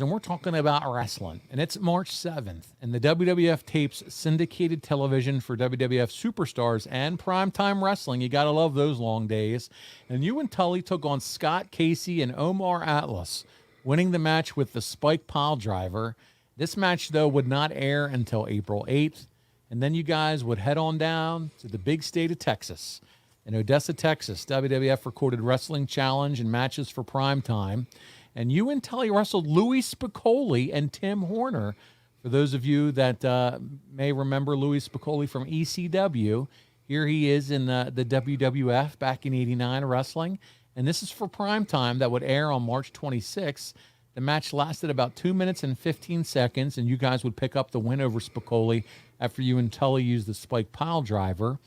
And we're talking about wrestling, and it's March 7th, and the WWF tapes syndicated television for WWF Superstars and Primetime Wrestling. You got to love those long days. And you and Tully took on Scott Casey and Omar Atlas, winning the match with the Spike Pile Driver. This match, though, would not air until April 8th, and then you guys would head on down to the big state of Texas. In Odessa, Texas, WWF recorded Wrestling Challenge and matches for Primetime. And you and Tully wrestled Louis Spicolli and Tim Horner. For those of you that may remember Louis Spicolli from ECW, here he is in the WWF back in '89 wrestling. And this is for Primetime that would air on March 26th. The match lasted about 2 minutes and 15 seconds, and you guys would pick up the win over Spicolli after you and Tully used the Spike Pile Driver.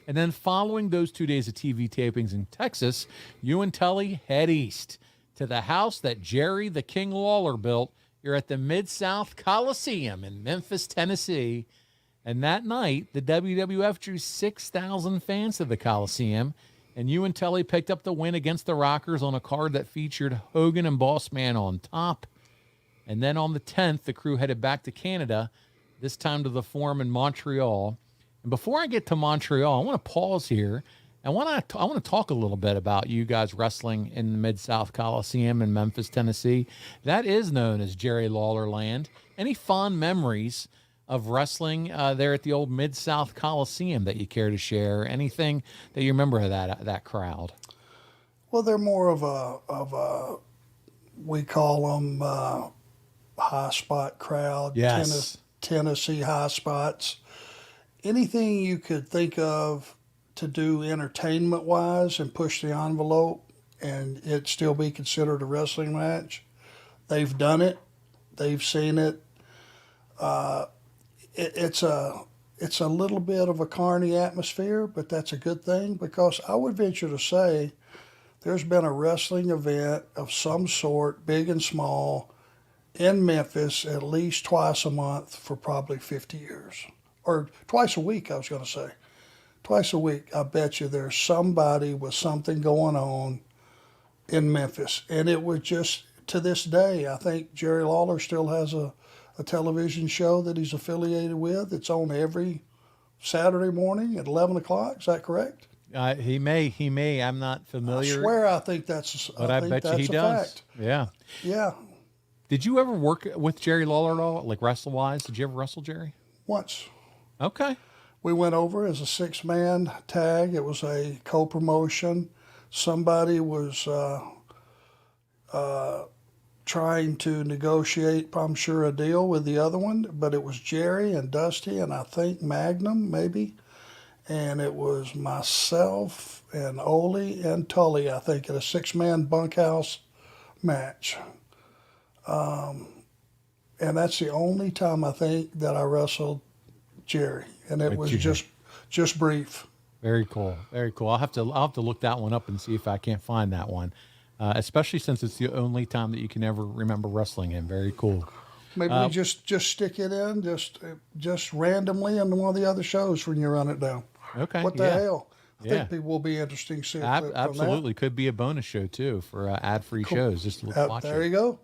And then following those 2 days of TV tapings in Texas, you and Tully head east to the house that Jerry the King Lawler built here at the Mid-South Coliseum in Memphis, Tennessee. And that night, the WWF drew 6,000 fans to the Coliseum, and you and Tully picked up the win against the Rockers on a card that featured Hogan and Boss Man on top. And then on the 10th, the crew headed back to Canada, this time to the Forum in Montreal. And before I get to Montreal, I want to pause here. I want to talk a little bit about you guys wrestling in the Mid-South Coliseum in Memphis, Tennessee. That is known as Jerry Lawler Land. Any fond memories of wrestling there at the old Mid-South Coliseum that you care to share? Anything that you remember of that crowd? Well, they're more of a we call them high spot crowd. Yes. Tennessee high spots. Anything you could think of to do entertainment-wise and push the envelope and it still be considered a wrestling match, they've done it. They've seen it. It's a little bit of a carny atmosphere, but that's a good thing because I would venture to say there's been a wrestling event of some sort, big and small, in Memphis at least twice a month for probably 50 years. Or twice a week, I was going to say. Twice a week, I bet you there's somebody with something going on in Memphis. And it would just, to this day, I think Jerry Lawler still has a television show that he's affiliated with. It's on every Saturday morning at 11 o'clock. Is that correct? He may. I'm not familiar. I swear I think that's but I bet you he does. Fact. Yeah. Yeah. Did you ever work with Jerry Lawler at all, like wrestle-wise? Did you ever wrestle Jerry? Once. Okay. We went over as a 6-man tag. It was a co-promotion. Somebody was trying to negotiate, I'm sure, a deal with the other one, but it was Jerry and Dusty and I think Magnum, maybe. And it was myself and Ole and Tully, I think, in a 6-man bunkhouse match. And that's the only time I think that I wrestled Jerry, and it was just brief. Very cool. Very cool. I'll have to look that one up and see if I can't find that one, especially since it's the only time that you can ever remember wrestling in. Very cool. Maybe we just stick it in just randomly in one of the other shows when you run it down. Okay. What the hell? I think people will be interesting to see. Absolutely. Could be a bonus show too for ad-free shows. Just to watch there you go.